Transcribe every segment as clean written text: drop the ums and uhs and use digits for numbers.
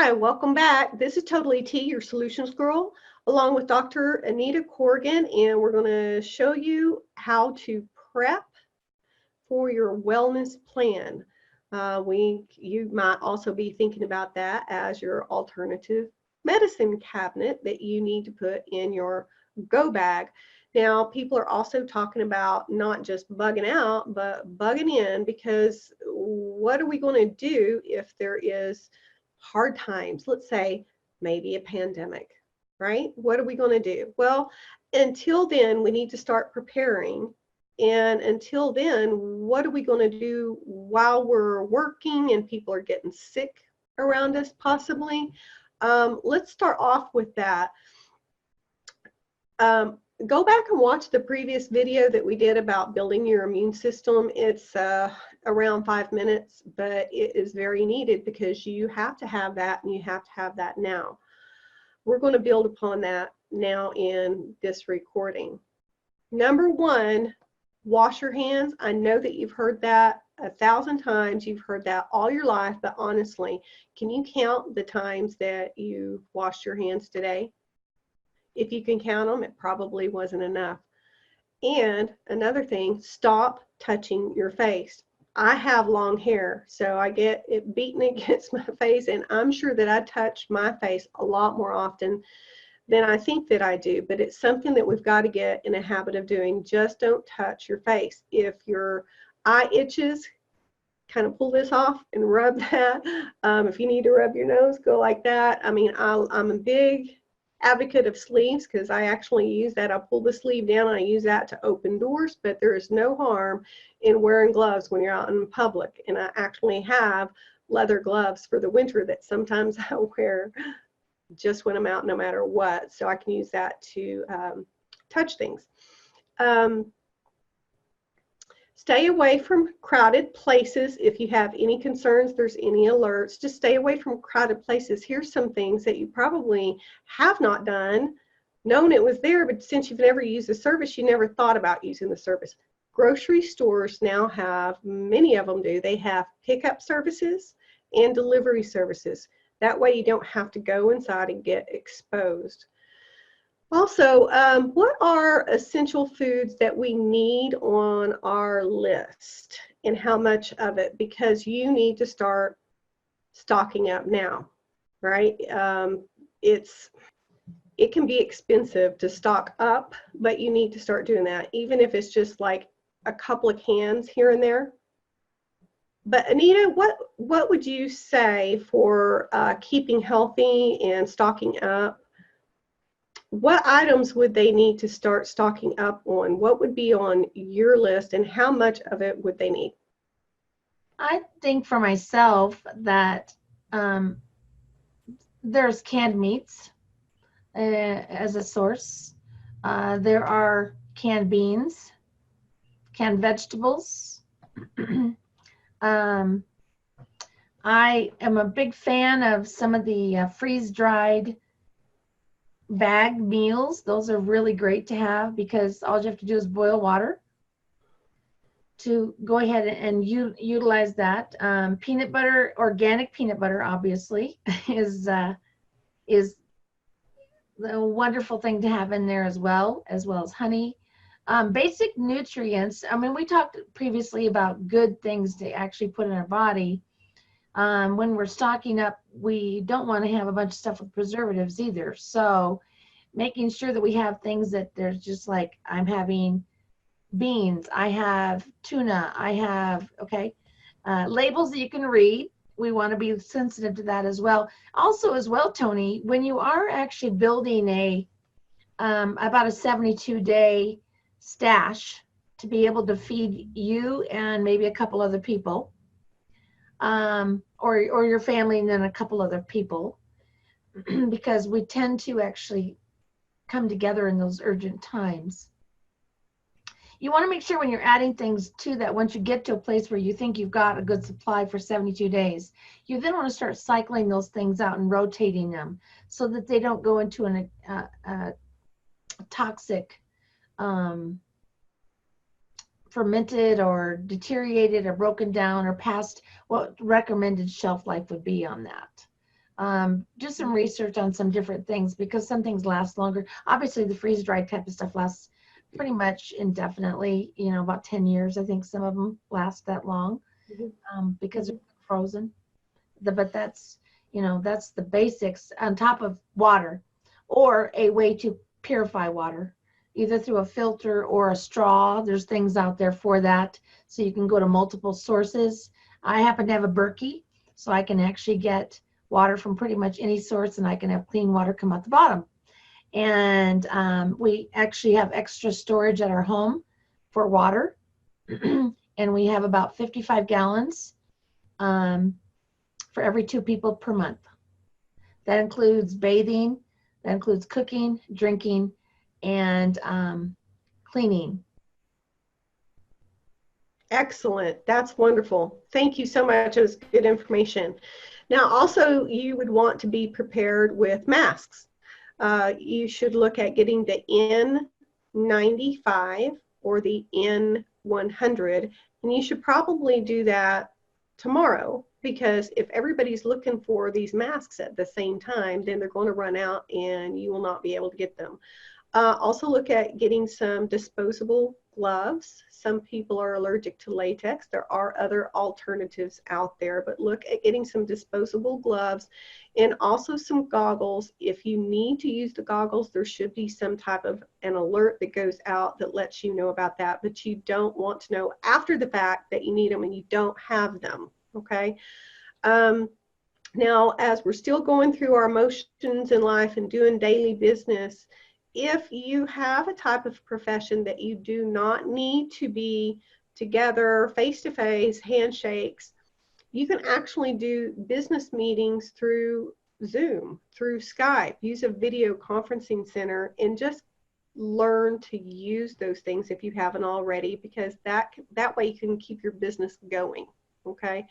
Hi, welcome back. This is TotallyT, your solutions girl, along with Dr. Anita Corrigan, and we're going to show you how to prep for your wellness plan. You might also be thinking about that as your alternative medicine cabinet that you need to put in your go bag. Now, people are also talking about not just bugging out, but bugging in, because what are we going to do if there is hard times? Let's say maybe a pandemic, right? What are we going to do? Well, until then, we need to start preparing. And until then, what are we going to do while we're working and people are getting sick around us, possibly? Let's start off with that. Go back and watch the previous video that we did about building your immune system. It's around 5 minutes, but it is very needed because you have to have that, and you have to have that now. We're going to build upon that now in this recording. Number one, wash your hands. I know that you've heard that 1,000 times. You've heard that all your life, but honestly, can you count the times that you washed your hands today? If you can count them, it probably wasn't enough. And another thing, stop touching your face. I have long hair, so I get it beaten against my face, and I'm sure that I touch my face a lot more often than I think that I do, but it's something that we've got to get in a habit of doing. Just don't touch your face. If your eye itches, kind of pull this off and rub that. If you need to rub your nose, go like that. I mean, I'm a big advocate of sleeves because I actually use that. I pull the sleeve down and I use that to open doors, but there is no harm in wearing gloves when you're out in public. And I actually have leather gloves for the winter that sometimes I wear just when I'm out no matter what, so I can use that to touch things. Stay away from crowded places. If you have any concerns, there's any alerts, just stay away from crowded places. Here's some things that you probably have not done, known it was there, but since you've never used the service, you never thought about using the service. Grocery stores now have, many of them do, they have pickup services and delivery services. That way you don't have to go inside and get exposed. Also, what are essential foods that we need on our list, and how much of it? Because you need to start stocking up now, right? It can be expensive to stock up, but you need to start doing that, even if it's just like a couple of cans here and there. But Anita, what would you say for keeping healthy and stocking up? What items would they need to start stocking up on? What would be on your list, and how much of it would they need? I think for myself that there's canned meats as a source. There are canned beans, canned vegetables. I am a big fan of some of the freeze-dried bagged meals. Those are really great to have because all you have to do is boil water to go ahead and utilize that. Peanut butter, organic peanut butter, obviously, is a wonderful thing to have in there as well as honey. Basic nutrients. I mean, we talked previously about good things to actually put in our body. When we're stocking up, we don't want to have a bunch of stuff with preservatives either. So making sure that we have things that there's just like, I'm having beans, I have tuna, I have, labels that you can read. We want to be sensitive to that as well. Also as well, Tony, when you are actually building about a 72-day stash to be able to feed you and maybe a couple other people, or your family and then a couple other people, because we tend to actually come together in those urgent times. You want to make sure when you're adding things to that, once you get to a place where you think you've got a good supply for 72 days, you then want to start cycling those things out and rotating them so that they don't go into a toxic, fermented or deteriorated or broken down or past what recommended shelf life would be on that. Do some research on some different things, because some things last longer. Obviously, the freeze-dried type of stuff lasts pretty much indefinitely, you know, about 10 years. I think some of them last that long because they're frozen. But that's, you know, that's the basics on top of water, or a way to purify water, either through a filter or a straw. There's things out there for that. So you can go to multiple sources. I happen to have a Berkey, so I can actually get water from pretty much any source, and I can have clean water come out the bottom. And we actually have extra storage at our home for water. And we have about 55 gallons for every 2 people per month. That includes bathing, that includes cooking, drinking, and cleaning. Excellent. That's wonderful. Thank you so much. It was good information. Now, also, you would want to be prepared with masks. You should look at getting the N95 or the N100, and you should probably do that tomorrow, because if everybody's looking for these masks at the same time, then they're going to run out and you will not be able to get them. Also look at getting some disposable gloves. Some people are allergic to latex. There are other alternatives out there, but look at getting some disposable gloves and also some goggles. If you need to use the goggles, there should be some type of an alert that goes out that lets you know about that, but you don't want to know after the fact that you need them and you don't have them, okay? Now, as we're still going through our motions in life and doing daily business, if you have a type of profession that you do not need to be together, face-to-face, handshakes, you can actually do business meetings through Zoom, through Skype. Use a video conferencing center and just learn to use those things if you haven't already, because that way you can keep your business going, okay?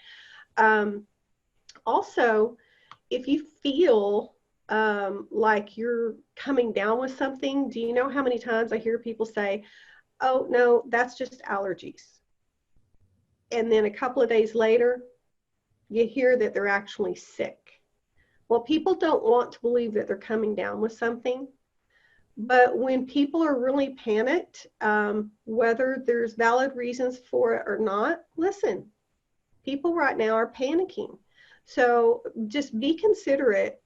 Also, if you feel like you're coming down with something, do you know how many times I hear people say, oh, no, that's just allergies? And then a couple of days later, you hear that they're actually sick. Well, people don't want to believe that they're coming down with something. But when people are really panicked, whether there's valid reasons for it or not, listen, people right now are panicking. So just be considerate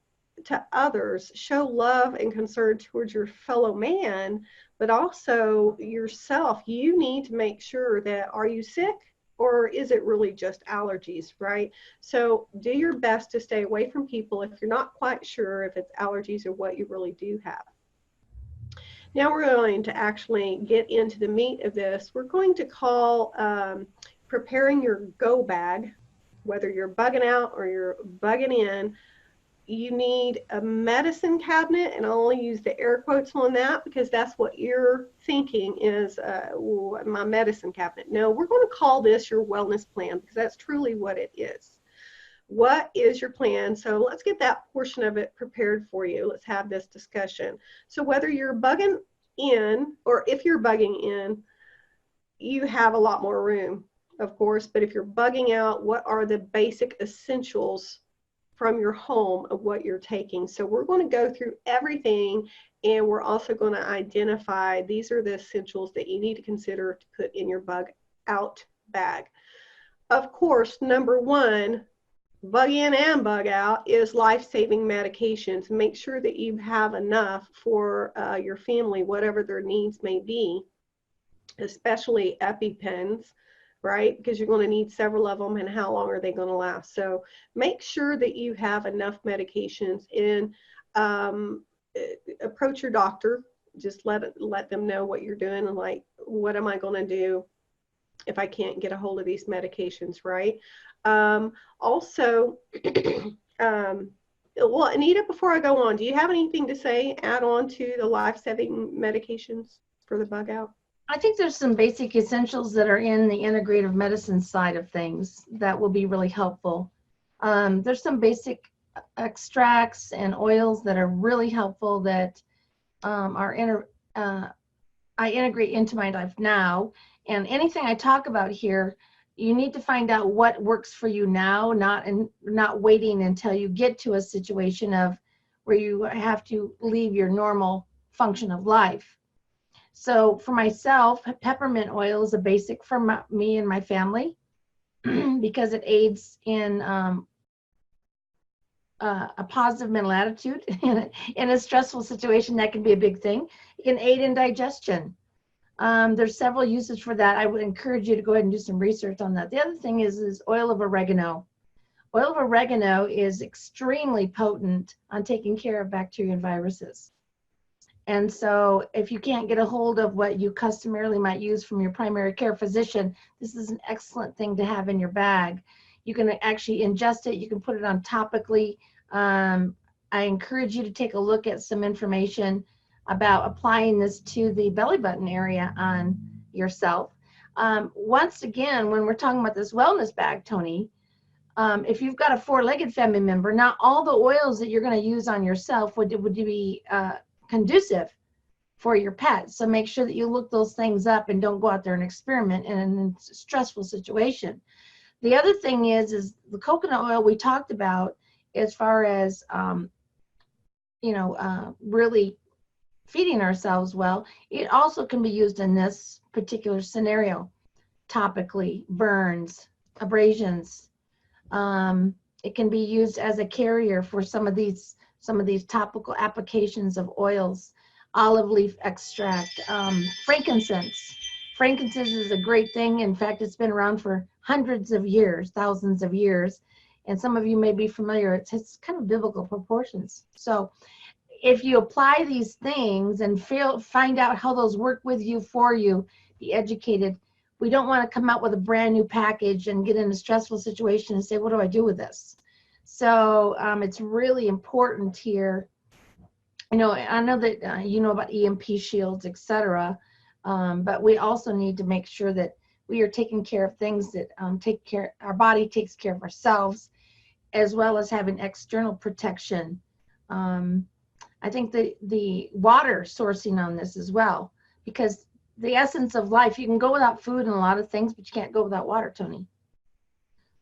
to others, show love and concern towards your fellow man, but also yourself. You need to make sure that, are you sick or is it really just allergies, right? So do your best to stay away from people if you're not quite sure if it's allergies or what you really do have. Now we're going to actually get into the meat of this. We're going to call preparing your go bag, whether you're bugging out or you're bugging in. You need a medicine cabinet, and I'll only use the air quotes on that because that's what you're thinking is my medicine cabinet. No, we're going to call this your wellness plan, because that's truly what it is. What is your plan? So let's get that portion of it prepared for you. Let's have this discussion. So whether you're bugging in or if you're bugging in, you have a lot more room, of course, but if you're bugging out, what are the basic essentials from your home of what you're taking? So we're going to go through everything, and we're also going to identify these are the essentials that you need to consider to put in your bug out bag. Of course, number one, bug in and bug out, is life-saving medications. Make sure that you have enough for your family, whatever their needs may be, especially EpiPens, right? Because you're going to need several of them, and how long are they going to last? So make sure that you have enough medications, and approach your doctor. Just let them know what you're doing, and like, what am I going to do if I can't get a hold of these medications, right? Also, well, Anita, before I go on, do you have anything to say, add on to the life-saving medications for the bug out? I think there's some basic essentials that are in the integrative medicine side of things that will be really helpful. There's some basic extracts and oils that are really helpful that I integrate into my life now. And anything I talk about here you need to find out what works for you now, not waiting until you get to a situation of where you have to leave your normal function of life. So for myself, peppermint oil is a basic for me and my family because it aids in a positive mental attitude in a stressful situation. That can be a big thing. It can aid in digestion. There's several uses for that. I would encourage you to go ahead and do some research on that. The other thing is oil of oregano. Oil of oregano is extremely potent on taking care of bacteria and viruses. And so if you can't get a hold of what you customarily might use from your primary care physician, this is an excellent thing to have in your bag. You can actually ingest it. You can put it on topically. I encourage you to take a look at some information about applying this to the belly button area on yourself. Once again, when we're talking about this wellness bag, Tony, if you've got a four-legged family member, not all the oils that you're going to use on yourself would be conducive for your pet. So make sure that you look those things up and don't go out there and experiment in a stressful situation. The other thing is the coconut oil we talked about as far as, really feeding ourselves well. It also can be used in this particular scenario, topically, burns, abrasions. It can be used as a carrier for some of these topical applications of oils, olive leaf extract, frankincense. Frankincense is a great thing. In fact, it's been around for hundreds of years, thousands of years. And some of you may be familiar, it's kind of biblical proportions. So if you apply these things and find out how those work with you, for you, be educated. We don't want to come out with a brand new package and get in a stressful situation and say, what do I do with this? So it's really important here. I know that you know about EMP shields, etc. But we also need to make sure that we are taking care of things that our body takes care of ourselves, as well as having external protection. I think the water sourcing on this as well, because the essence of life, you can go without food and a lot of things, but you can't go without water, Tony.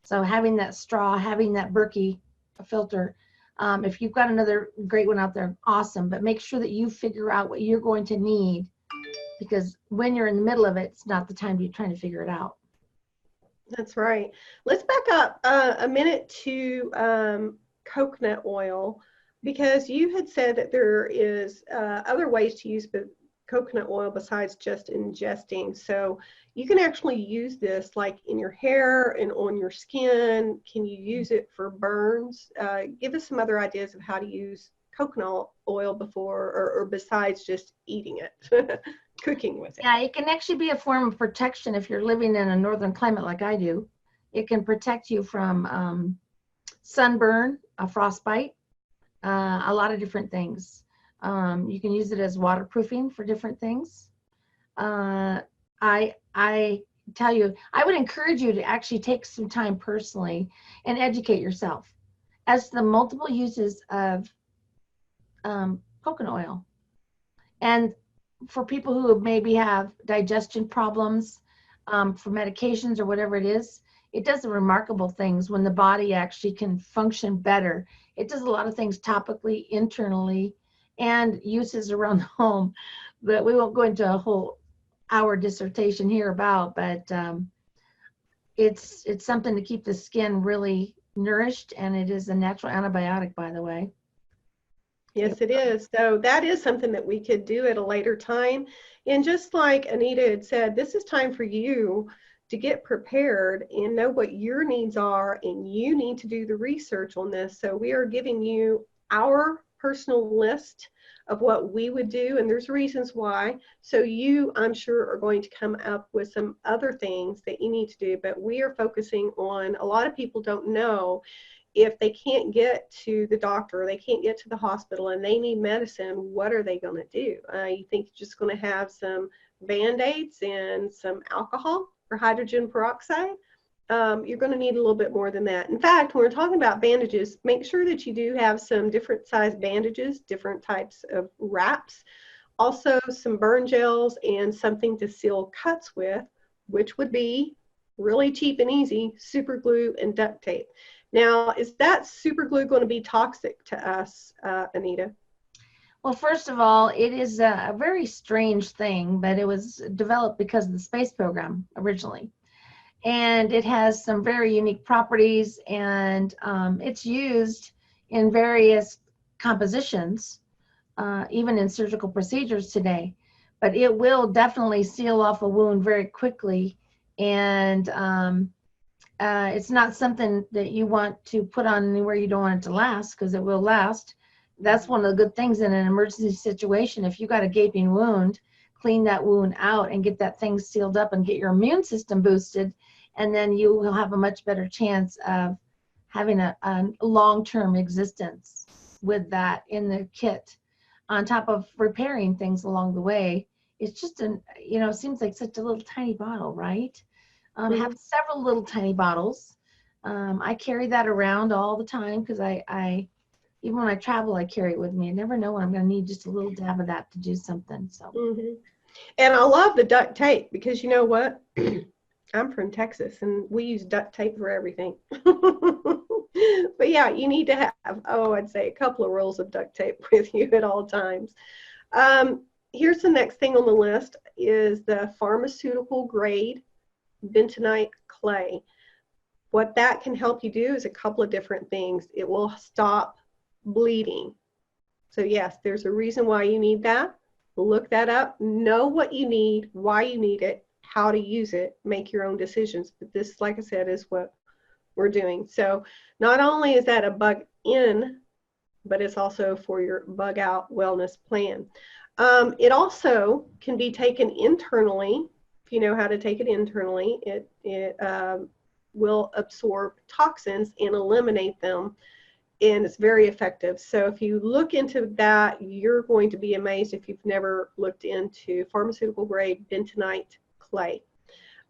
So having that straw, having that Berkey filter, if you've got another great one out there, awesome, but make sure that you figure out what you're going to need, because when you're in the middle of it, it's not the time to be trying to figure it out. That's right. Let's back up a minute to coconut oil, because you had said that there is other ways to use coconut oil besides just ingesting. So you can actually use this like in your hair and on your skin. Can you use it for burns? Give us some other ideas of how to use coconut oil before or besides just eating it, cooking with it. Yeah, it can actually be a form of protection if you're living in a northern climate like I do. It can protect you from sunburn, frostbite, a lot of different things. You can use it as waterproofing for different things. I tell you, I would encourage you to actually take some time personally and educate yourself as to the multiple uses of coconut oil. And for people who maybe have digestion problems, for medications or whatever it is, it does remarkable things when the body actually can function better. It does a lot of things topically, internally, and uses around the home that we won't go into a whole hour dissertation here about, but it's something to keep the skin really nourished, and it is a natural antibiotic, by the way. Yes, it is. So that is something that we could do at a later time. And just like Anita had said, this is time for you to get prepared and know what your needs are, and you need to do the research on this. So we are giving you our personal list of what we would do, and there's reasons why. So you, I'm sure, are going to come up with some other things that you need to do, but we are focusing on, a lot of people don't know, if they can't get to the doctor, they can't get to the hospital, and they need medicine, what are they going to do? You think you're just going to have some Band-Aids and some alcohol or hydrogen peroxide? You're going to need a little bit more than that. In fact, when we're talking about bandages, make sure that you do have some different size bandages, different types of wraps, also some burn gels and something to seal cuts with, which would be really cheap and easy, super glue and duct tape. Now, is that super glue going to be toxic to us, Anita? Well, first of all, it is a very strange thing, but it was developed because of the space program originally. And it has some very unique properties, and it's used in various compositions, even in surgical procedures today. But it will definitely seal off a wound very quickly, and it's not something that you want to put on anywhere you don't want it to last, because it will last. That's one of the good things in an emergency situation. If you got a gaping wound, clean that wound out and get that thing sealed up and get your immune system boosted, and then you will have a much better chance of having a long-term existence with that in the kit, on top of repairing things along the way. It's just it seems like such a little tiny bottle, right? Have several little tiny bottles. I carry that around all the time because I even when I travel, I carry it with me. I never know when I'm going to need just a little dab of that to do something. So. And I love the duct tape because you know what? I'm from Texas and we use duct tape for everything. But yeah, you need to have, I'd say a couple of rolls of duct tape with you at all times. Here's the next thing on the list is the pharmaceutical grade bentonite clay. What that can help you do is a couple of different things. It will stop bleeding. So yes, there's a reason why you need that. Look that up, know what you need, why you need it, how to use it, make your own decisions. But this, like I said, is what we're doing. So not only is that a bug in, but it's also for your bug out wellness plan. It also can be taken internally. If you know how to take it internally, it will absorb toxins and eliminate them, and it's very effective. So if you look into that, you're going to be amazed if you've never looked into pharmaceutical grade bentonite clay.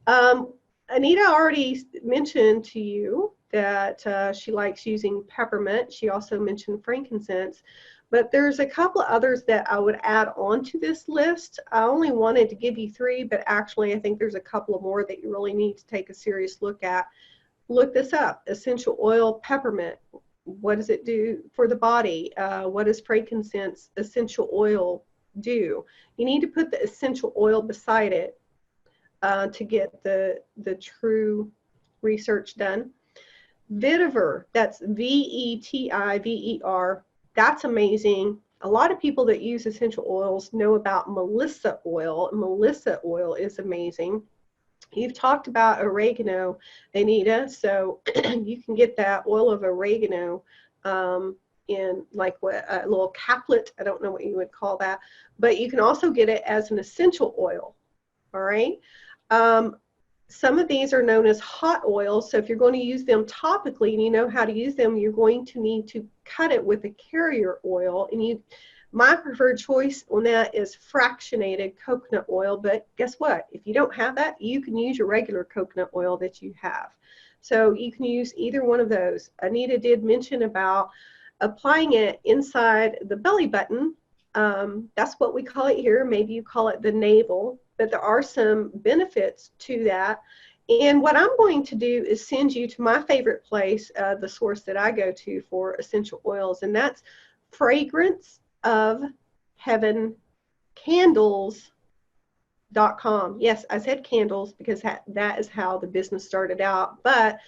Anita already mentioned to you that she likes using peppermint. She also mentioned frankincense, but there's a couple of others that I would add on to this list. I only wanted to give you 3, but actually I think there's a couple of more that you really need to take a serious look at. Look this up: essential oil peppermint. What does it do for the body? What does frankincense essential oil do? You need to put the essential oil beside it to get the true research done. Vetiver, that's Vetiver, that's amazing. A lot of people that use essential oils know about Melissa oil. Melissa oil is amazing. You've talked about oregano, Anita, so you can get that oil of oregano in like a little caplet. I don't know what you would call that, but you can also get it as an essential oil, all right? Some of these are known as hot oils, so if you're going to use them topically and you know how to use them, you're going to need to cut it with a carrier oil. And my preferred choice on that is fractionated coconut oil, but guess what? If you don't have that, you can use your regular coconut oil that you have. So you can use either one of those. Anita did mention about applying it inside the belly button. That's what we call it here. Maybe you call it the navel, but there are some benefits to that. And what I'm going to do is send you to my favorite place, the source that I go to for essential oils, and that's Fragrance of Heaven Candles.com. Yes, I said candles because that is how the business started out. But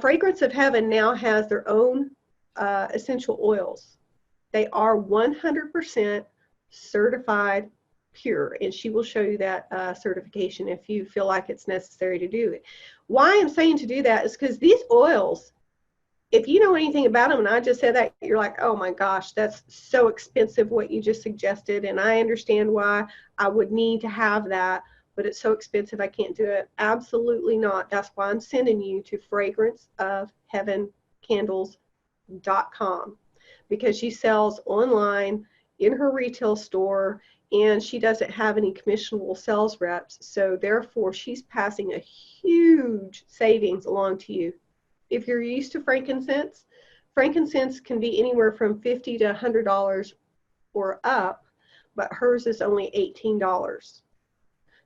Fragrance of Heaven now has their own essential oils. They are 100% certified pure, and she will show you that certification if you feel like it's necessary to do it. Why I'm saying to do that is because these oils, if you know anything about them, and I just said that, you're like, oh my gosh, that's so expensive what you just suggested, and I understand why I would need to have that, but it's so expensive I can't do it. Absolutely not. That's why I'm sending you to fragranceofheavencandles.com, because she sells online in her retail store, and she doesn't have any commissionable sales reps, so therefore she's passing a huge savings along to you. If you're used to frankincense, frankincense can be anywhere from $50 to $100 or up, but hers is only $18.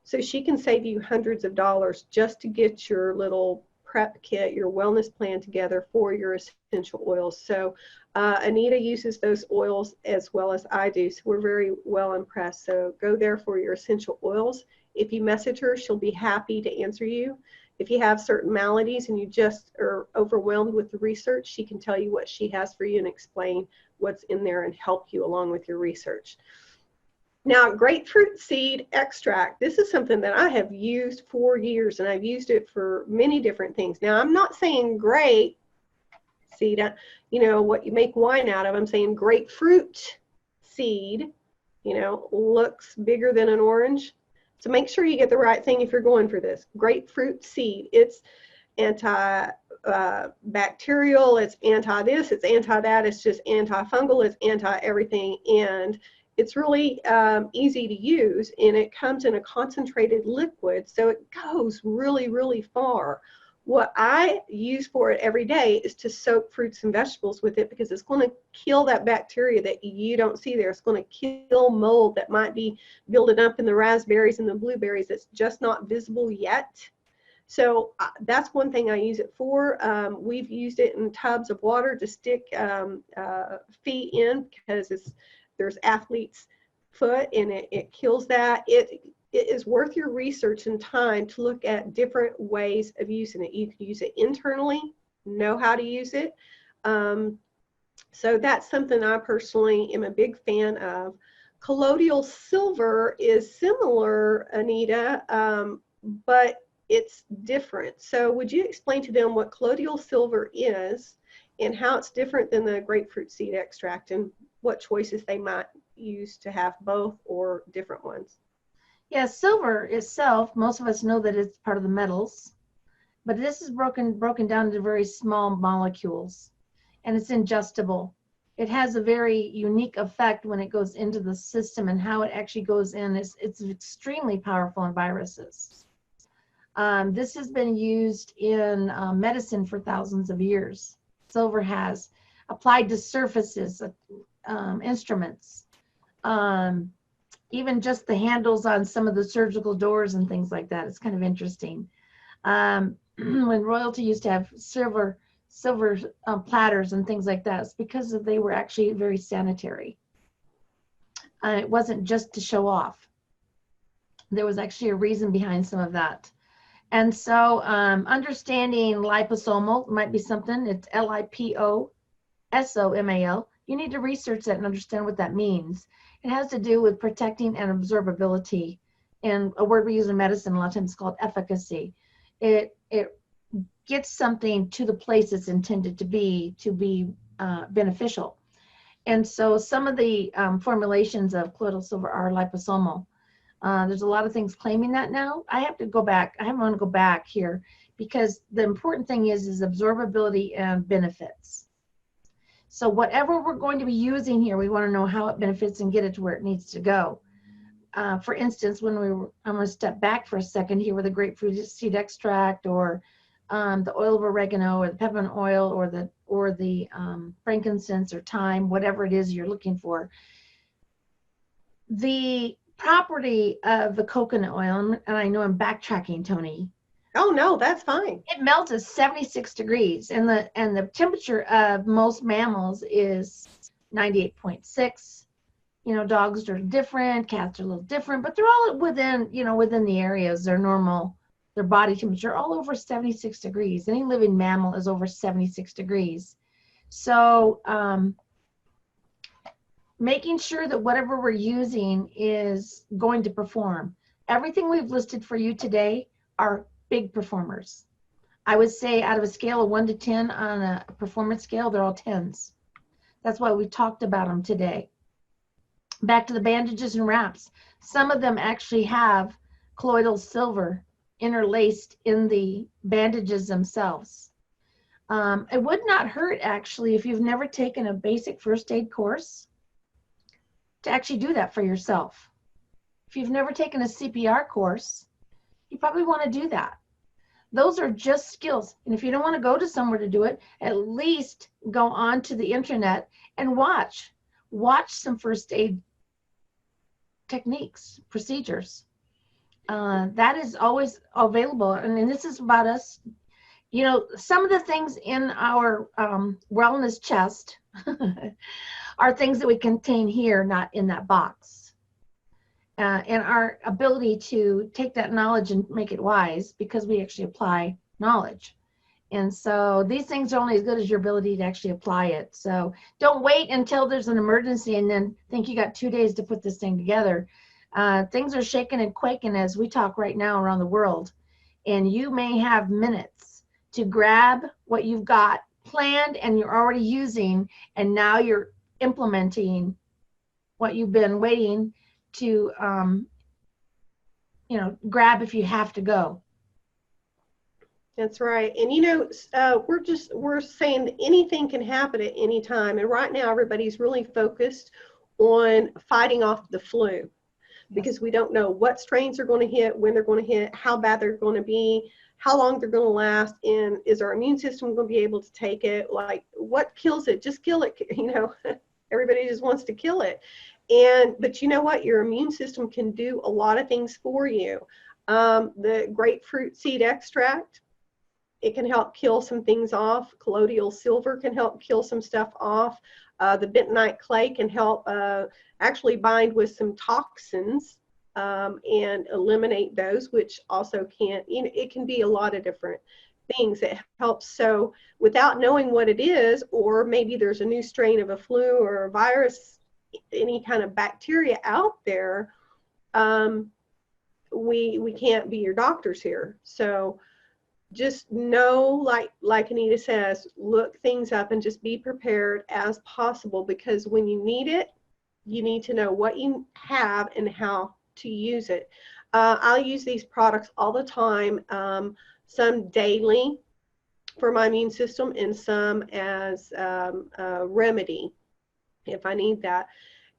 So she can save you hundreds of dollars just to get your little prep kit, your wellness plan together for your essential oils. So Anita uses those oils as well as I do. So we're very well impressed. So go there for your essential oils. If you message her, she'll be happy to answer you. If you have certain maladies and you just are overwhelmed with the research, she can tell you what she has for you and explain what's in there and help you along with your research. Now, grapefruit seed extract. This is something that I have used for years, and I've used it for many different things. Now, I'm not saying grape seed, you know, what you make wine out of. I'm saying grapefruit seed, you know, looks bigger than an orange. So make sure you get the right thing if you're going for this. Grapefruit seed. It's anti-bacterial, it's anti-this, it's anti-that, it's just antifungal, it's anti-everything, and it's really easy to use, and it comes in a concentrated liquid, so it goes really, really far. What I use for it every day is to soak fruits and vegetables with it, because it's going to kill that bacteria that you don't see there. It's going to kill mold that might be building up in the raspberries and the blueberries that's just not visible yet. So that's one thing I use it for. We've used it in tubs of water to stick feet in, because there's athlete's foot, and it kills that. It is worth your research and time to look at different ways of using it. You can use it internally, know how to use it. So that's something I personally am a big fan of. Colloidal silver is similar, Anita, but it's different. So would you explain to them what colloidal silver is and how it's different than the grapefruit seed extract, and what choices they might use to have both or different ones? Yeah, silver itself, most of us know that it's part of the metals, but this is broken down into very small molecules, and it's ingestible. It has a very unique effect when it goes into the system, and how it actually goes in. It's extremely powerful in viruses. This has been used in medicine for thousands of years. Silver has applied to surfaces, instruments, even just the handles on some of the surgical doors and things like that. It's kind of interesting. When royalty used to have silver platters and things like that, it's because they were actually very sanitary. It wasn't just to show off. There was actually a reason behind some of that. And so understanding liposomal might be something. It's Liposomal. You need to research that and understand what that means. It has to do with protecting and absorbability. And a word we use in medicine a lot of times is called efficacy. It gets something to the place it's intended to be beneficial. And so some of the formulations of colloidal silver are liposomal. There's a lot of things claiming that now. I have to go back. I want to go back here, because the important thing is absorbability and benefits. So whatever we're going to be using here, we want to know how it benefits and get it to where it needs to go. For instance, I'm going to step back for a second here with the grapefruit seed extract, or the oil of oregano, or the peppermint oil, or the frankincense or thyme, whatever it is you're looking for. The property of the coconut oil, and I know I'm backtracking, Tony. Oh no, that's fine. It melts at 76 degrees, and the temperature of most mammals is 98.6. You know, dogs are different, cats are a little different, but they're all within the areas, their normal, their body temperature, all over 76 degrees. Any living mammal is over 76 degrees. So making sure that whatever we're using is going to perform. Everything we've listed for you today are big performers. I would say out of a scale of 1 to 10 on a performance scale, they're all 10s. That's why we talked about them today. Back to the bandages and wraps. Some of them actually have colloidal silver interlaced in the bandages themselves. It would not hurt, actually, if you've never taken a basic first aid course, to actually do that for yourself. If you've never taken a CPR course, you probably want to do that. Those are just skills. And if you don't want to go to somewhere to do it, at least go on to the internet and watch some first aid techniques, procedures. that is always available. And this is about us. You know, some of the things in our wellness chest are things that we contain here, not in that box. And our ability to take that knowledge and make it wise, because we actually apply knowledge. And so these things are only as good as your ability to actually apply it. So don't wait until there's an emergency and then think you got 2 days to put this thing together. Things are shaking and quaking as we talk right now around the world. And you may have minutes to grab what you've got planned and you're already using, and now you're implementing what you've been waiting to, grab if you have to go. That's right. And you know, we're saying that anything can happen at any time. And right now, everybody's really focused on fighting off the flu because we don't know what strains are going to hit, when they're going to hit, how bad they're going to be, how long they're going to last, and is our immune system going to be able to take it? Like, what kills it? Just kill it. You know, everybody just wants to kill it. But you know what? Your immune system can do a lot of things for you. The grapefruit seed extract, it can help kill some things off. Colloidal silver can help kill some stuff off. The bentonite clay can help actually bind with some toxins and eliminate those, which also can, it can be a lot of different things that help. So without knowing what it is, or maybe there's a new strain of a flu or a virus, any kind of bacteria out there, we can't be your doctors here. So just know, like Anita says, look things up and just be prepared as possible, because when you need it, you need to know what you have and how to use it. I'll use these products all the time, some daily for my immune system and some as a remedy if I need that.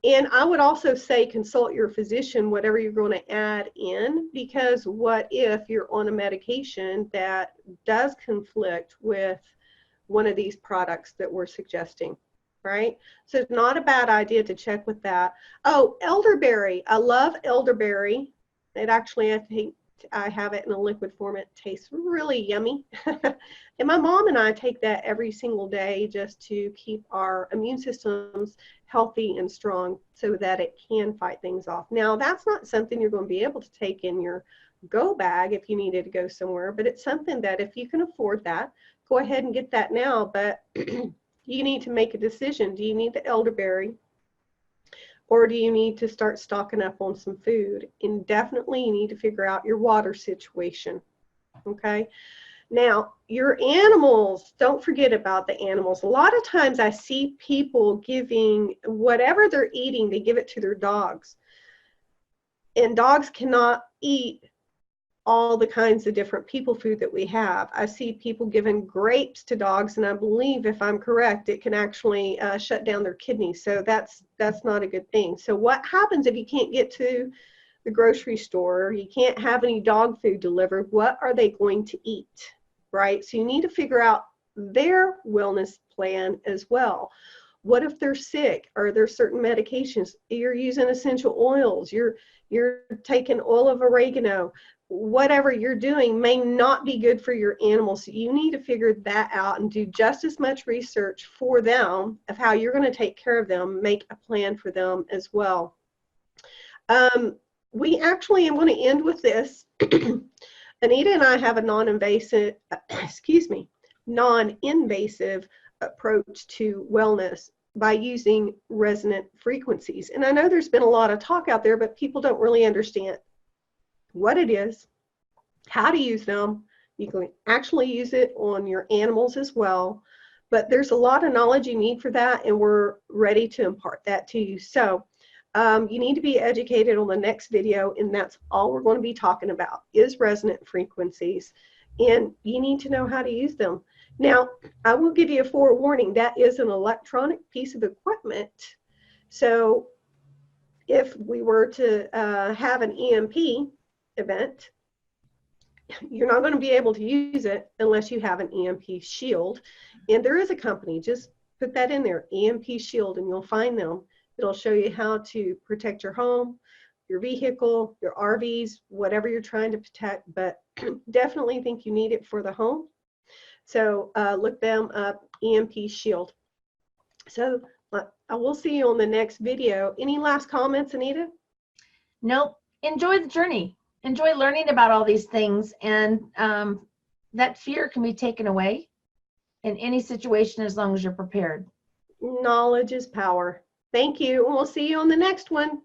And I would also say consult your physician, whatever you're going to add in, because what if you're on a medication that does conflict with one of these products that we're suggesting, right? So it's not a bad idea to check with that. Oh, elderberry. I love elderberry. It actually, I think I have it in a liquid form. It tastes really yummy. And my mom and I take that every single day just to keep our immune systems healthy and strong so that it can fight things off. Now, that's not something you're going to be able to take in your go bag if you needed to go somewhere, but it's something that if you can afford that, go ahead and get that now. But you need to make a decision. Do you need the elderberry? Or do you need to start stocking up on some food? And definitely you need to figure out your water situation, okay? Now, your animals, don't forget about the animals. A lot of times I see people giving whatever they're eating, they give it to their dogs. And dogs cannot eat all the kinds of different people food that we have. I see people giving grapes to dogs, and I believe, if I'm correct, it can actually shut down their kidneys. So that's not a good thing. So what happens if you can't get to the grocery store, you can't have any dog food delivered? What are they going to eat, right? So you need to figure out their wellness plan as well. What if they're sick? Are there certain medications? You're using essential oils. You're taking oil of oregano. Whatever you're doing may not be good for your animals. So you need to figure that out and do just as much research for them of how you're going to take care of them, make a plan for them as well. We actually am going to end with this. Anita and I have a non-invasive approach to wellness by using resonant frequencies. And I know there's been a lot of talk out there, but people don't really understand what it is, how to use them. You can actually use it on your animals as well, but there's a lot of knowledge you need for that, and we're ready to impart that to you. So you need to be educated on the next video, and that's all we're going to be talking about is resonant frequencies, and you need to know how to use them. Now, I will give you a forewarning. That is an electronic piece of equipment. So if we were to have an EMP event, you're not going to be able to use it unless you have an EMP shield. And there is a company, just put that in there, EMP shield, and you'll find them. It'll show you how to protect your home. your vehicle, your RVs, whatever you're trying to protect, but definitely think you need it for the home. So look them up, EMP Shield. So I will see you on the next video. Any last comments, Anita? Nope. Enjoy the journey. Enjoy learning about all these things, and that fear can be taken away in any situation as long as you're prepared. Knowledge is power. Thank you, and we'll see you on the next one.